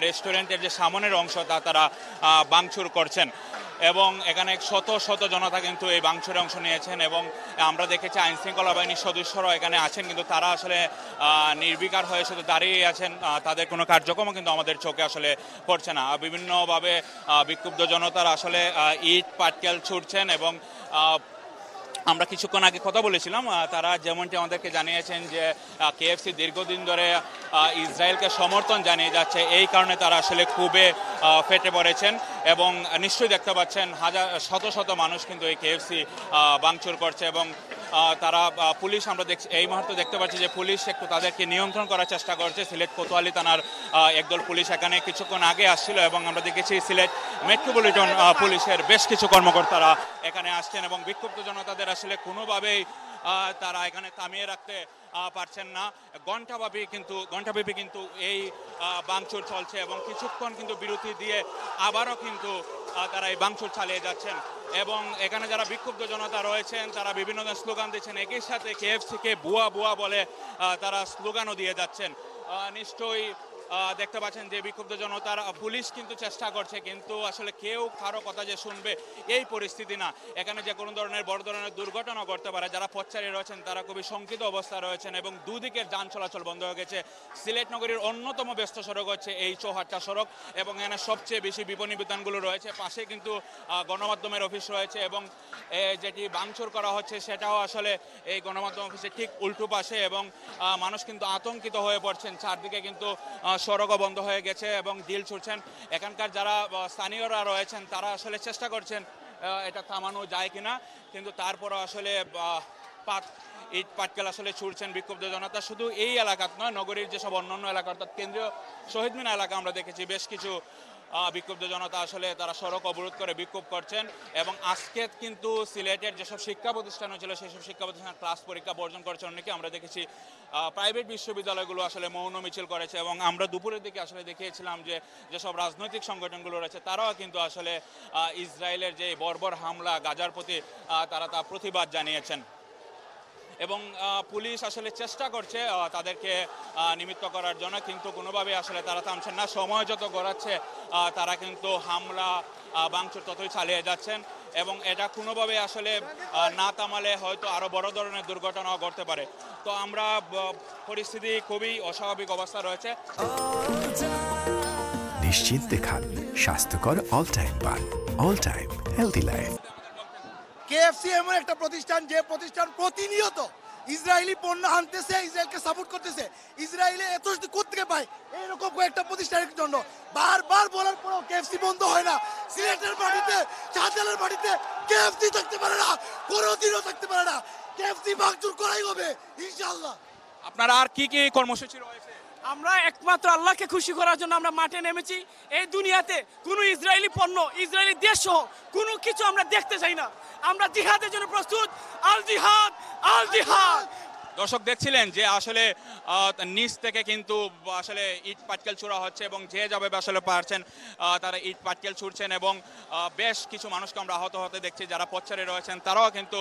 রেস্টুরেন্টের যে সামনের অংশ তা তারা ভাঙচুর করছেন এবং এখানে শত শত জনতা কিন্তু এই ভাঙচুরে অংশ নিয়েছেন এবং আমরা দেখেছি আইনশৃঙ্খলা বাহিনীর সদস্যরাও এখানে আছেন, কিন্তু তারা আসলে নির্বিকার হয়ে শুধু দাঁড়িয়ে আছেন। তাদের কোনো কার্যক্রমও কিন্তু আমাদের চোখে আসলে পড়ছে না। বিভিন্নভাবে বিক্ষুব্ধ জনতারা আসলে ইট পাটকেল ছুটছেন এবং আমরা কিছুক্ষণ আগে কথা বলেছিলাম, তারা যেমনটি আমাদেরকে জানিয়েছেন যে কেএফসি দীর্ঘদিন ধরে ইসরায়েলকে সমর্থন জানিয়ে যাচ্ছে, এই কারণে তারা আসলে খুবই ফেটে পড়েছেন এবং নিশ্চয়ই দেখতে পাচ্ছেন শত শত মানুষ কিন্তু এই কেএফসি ভাঙচুর করছে এবং তারা পুলিশ আমরা এই মুহূর্তে দেখতে পাচ্ছি যে পুলিশ একটু তাদেরকে নিয়ন্ত্রণ করার চেষ্টা করছে। সিলেট কোতোয়ালি থানার একদল পুলিশ এখানে কিছুক্ষণ আগে আসছিল এবং আমরা দেখেছি সিলেট মেট্রোপলিটন পুলিশের বেশ কিছু কর্মকর্তারা এখানে আসছেন এবং বিক্ষুব্ধ জনতাদের আসলে কোনোভাবেই তারা এখানে থামিয়ে রাখতে পারছেন না। ঘণ্টাব্যাপী কিন্তু এই ভাঙচুর চলছে এবং কিছুক্ষণ কিন্তু বিরতি দিয়ে আবারও কিন্তু তারা এই ভাঙচুর চালিয়ে যাচ্ছেন এবং এখানে যারা বিক্ষুব্ধ জনতা রয়েছেন তারা বিভিন্ন ধরনের স্লোগান দিচ্ছেন, একই সাথে কেএফসিকে বুয়া বুয়া বলে তারা স্লোগানও দিয়ে যাচ্ছেন। নিশ্চয়ই দেখতে পাচ্ছেন যে বিক্ষুব্ধ জনতার পুলিশ কিন্তু চেষ্টা করছে, কিন্তু আসলে কেউ কারো কথা যে শুনবে এই পরিস্থিতি না। এখানে যে কোনো ধরনের বড় ধরনের দুর্ঘটনা ঘটতে পারে। যারা পথচারী রয়েছেন তারা খুবই শঙ্কিত অবস্থায় রয়েছেন এবং দুদিকের যান চলাচল বন্ধ হয়ে গেছে। সিলেট নগরীর অন্যতম ব্যস্ত সড়ক হচ্ছে এই চৌহাট্টা সড়ক এবং এখানে সবচেয়ে বেশি বিপণী বিতানগুলো রয়েছে। পাশে কিন্তু গণমাধ্যমের অফিস রয়েছে এবং যেটি ভাঙচুর করা হচ্ছে সেটাও আসলে এই গণমাধ্যম অফিসের ঠিক উল্টো পাশে এবং মানুষ কিন্তু আতঙ্কিত হয়ে পড়ছেন। চারদিকে কিন্তু সড়কও বন্ধ হয়ে গেছে এবং ঢিল ছুটছেন। এখানকার যারা স্থানীয়রা রয়েছেন তারা আসলে চেষ্টা করছেন এটা থামানো যায় কিনা, কিন্তু তারপরও আসলে ইট পাটকেল আসলে ছুটছেন বিক্ষুব্ধ জনতা। শুধু এই এলাকাত নয়, নগরীর যেসব অন্যান্য এলাকা অর্থাৎ কেন্দ্রীয় শহীদ মিনার এলাকা আমরা দেখেছি বেশ কিছু বিক্ষুব্ধ জনতা আসলে তারা সড়ক অবরোধ করে বিক্ষোভ করছেন এবং আজকে কিন্তু সিলেটের যেসব শিক্ষা প্রতিষ্ঠান ছিল সেই সব শিক্ষা প্রতিষ্ঠান ক্লাস পরীক্ষা বর্জন করেছে। অনেকে আমরা দেখেছি প্রাইভেট বিশ্ববিদ্যালয়গুলো আসলে মৌন মিছিল করেছে এবং আমরা দুপুরের দিকে আসলে দেখিয়েছিলাম যে যেসব রাজনৈতিক সংগঠনগুলো রয়েছে তারাও কিন্তু আসলে ইসরায়েলের যে বর্বর হামলা গাজার প্রতি তারা তা প্রতিবাদ জানিয়েছেন এবং পুলিশ আসলে চেষ্টা করছে তাদেরকে নিমিত্ত করার জন্য, কিন্তু কোনোভাবে আসলে তারা থামছেন না। সময় যত গড়াচ্ছে তারা কিন্তু হামলা ভাঙচুর ততই চালিয়ে যাচ্ছেন এবং এটা কোনোভাবে আসলে না থামালে হয়তো আরও বড় ধরনের দুর্ঘটনাও ঘটতে পারে। তো আমরা পরিস্থিতি খুবই অস্বাভাবিক অবস্থা রয়েছে। নিশ্চিন্তে খান স্বাস্থ্যকর অল টাইম পান, all time healthy life. KFC এমন একটা প্রতিষ্ঠান যে প্রতিষ্ঠান প্রতিনিয়ত ইসরায়েলি পণ্য আনতেছে, ইসরায়েলকে সাপোর্ট করতেছে। ইসরায়েলে এত কোত্থেকে পায় এইরকম কয়েকটা প্রতিষ্ঠানের জন্য বারবার বলার পরেও কেএফসি বন্ধ হয় না। সিলেটের মাটিতে, শাহজালালের মাটিতে কেএফসি থাকতে পারে না, কোনোদিনও থাকতে পারে না। কেএফসি ভাঙচুর করাই হবে ইনশাআল্লাহ। আপনারা আর কি কি কর্মসূচি রয়েছে? আমরা একমাত্র আল্লাহকে খুশি করার জন্য আমরা মাঠে নেমেছি। এই দুনিয়াতে কোনো ইসরায়েলি পণ্য, ইসরায়েলি দেশ সহ কোনো কিছু আমরা দেখতে চাই না। আমরা জিহাদের জন্য প্রস্তুত। আল জিহাদ, আল জিহাদ। দর্শক দেখছিলেন যে আসলে নিচ থেকে কিন্তু আসলে ইট পাটকেল ছোড়া হচ্ছে এবং যে যাবে আসলে পারছেন তারা ইট পাটকেল ছুড়ছেন এবং বেশ কিছু মানুষকে আমরা আহত হতে দেখছি। যারা পথচারী রয়েছেন তারাও কিন্তু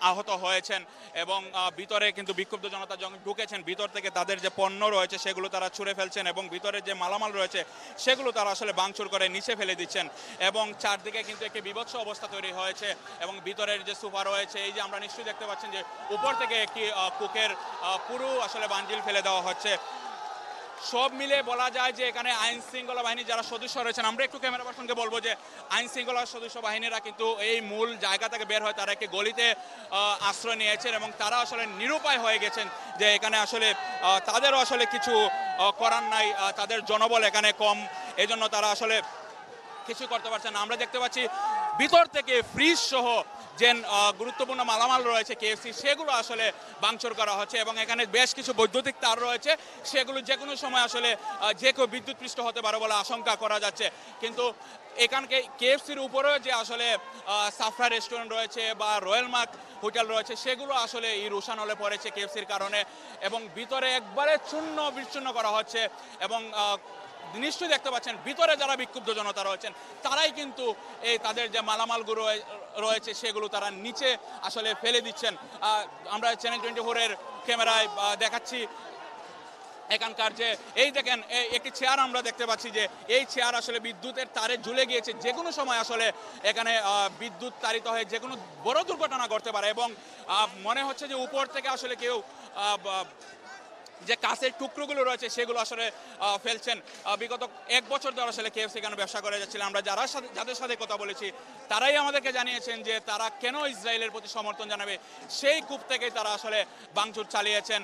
আহত হয়েছেন এবং ভিতরে কিন্তু বিক্ষুব্ধ জনতা যখন ঢুকেছেন ভিতর থেকে তাদের যে পণ্য রয়েছে সেগুলো তারা ছুঁড়ে ফেলছেন এবং ভিতরে যে মালামাল রয়েছে সেগুলো তারা আসলে ভাঙচুর করে নিচে ফেলে দিচ্ছেন এবং চারদিকে কিন্তু একটি বিভৎস অবস্থা তৈরি হয়েছে এবং ভিতরের যে সোফা রয়েছে, এই যে আমরা নিশ্চয়ই দেখতে পাচ্ছেন যে উপর থেকে একটি কুকের পুরো আসলে বান্ডিল ফেলে দেওয়া হচ্ছে। সব মিলে বলা যায় যে এখানে আইন শৃঙ্খলা বাহিনীর যারা সদস্য রয়েছেন, আমরা একটু ক্যামেরা পার্সনকে বলবো যে আইন শৃঙ্খলা সদস্য বাহিনীরা কিন্তু এই মূল জায়গা থেকে বের হয় তারা একটি গলিতে আশ্রয় নিয়েছেন এবং তারা আসলে নিরুপায় হয়ে গেছেন যে এখানে আসলে তাদেরও আসলে কিছু করার নাই, তাদের জনবল এখানে কম, এই জন্য তারা আসলে কিছু করতে পারছেন না। আমরা দেখতে পাচ্ছি ভিতর থেকে ফ্রিজ সহ যে গুরুত্বপূর্ণ মালামাল রয়েছে কেএফসি সেগুলো আসলে ভাঙচুর করা হচ্ছে এবং এখানে বেশ কিছু বৈদ্যুতিক তার রয়েছে, সেগুলো যে কোনো সময় আসলে যে কেউ বিদ্যুৎপৃষ্ট হতে পারে বলে আশঙ্কা করা যাচ্ছে। কিন্তু এখানকে কেএফসির উপরেও যে আসলে সাফরা রেস্টুরেন্ট রয়েছে বা রয়্যাল মার্ক হোটেল রয়েছে সেগুলো আসলে এই রোশান হলে পড়েছে কেএফসির কারণে এবং ভিতরে একবারে চূর্ণ বিচ্ছিন্ন করা হচ্ছে এবং নিশ্চয়ই দেখতে পাচ্ছেন ভিতরে যারা বিক্ষুব্ধ জনতা রয়েছেন তারাই কিন্তু এই তাদের যে মালামালগুলো রয়েছে সেগুলো তারা নিচে আসলে ফেলে দিচ্ছেন। আমরা চ্যানেল 24-এর ক্যামেরায় দেখাচ্ছি এখানকার যে এই দেখেন একটি চেয়ার আমরা দেখতে পাচ্ছি যে এই চেয়ার আসলে বিদ্যুতের তারে ঝুলে গিয়েছে, যে কোনো সময় আসলে এখানে বিদ্যুৎ তাড়িত হয়ে যে কোনো বড় দুর্ঘটনা ঘটতে পারে। এবং মনে হচ্ছে যে উপর থেকে আসলে কেউ যে কাঁচের টুকরোগুলো রয়েছে সেগুলো আসলে ফেলছেন। বিগত 1 বছর ধরে আসলে কেএফসি এখানে ব্যবসা করে যাচ্ছিল। আমরা যাদের সাথে কথা বলেছি তারাই আমাদেরকে জানিয়েছেন যে তারা কেন ইসরায়েলের প্রতি সমর্থন জানাবে সেই কূপ থেকেই তারা আসলে ভাঙচুর চালিয়েছেন।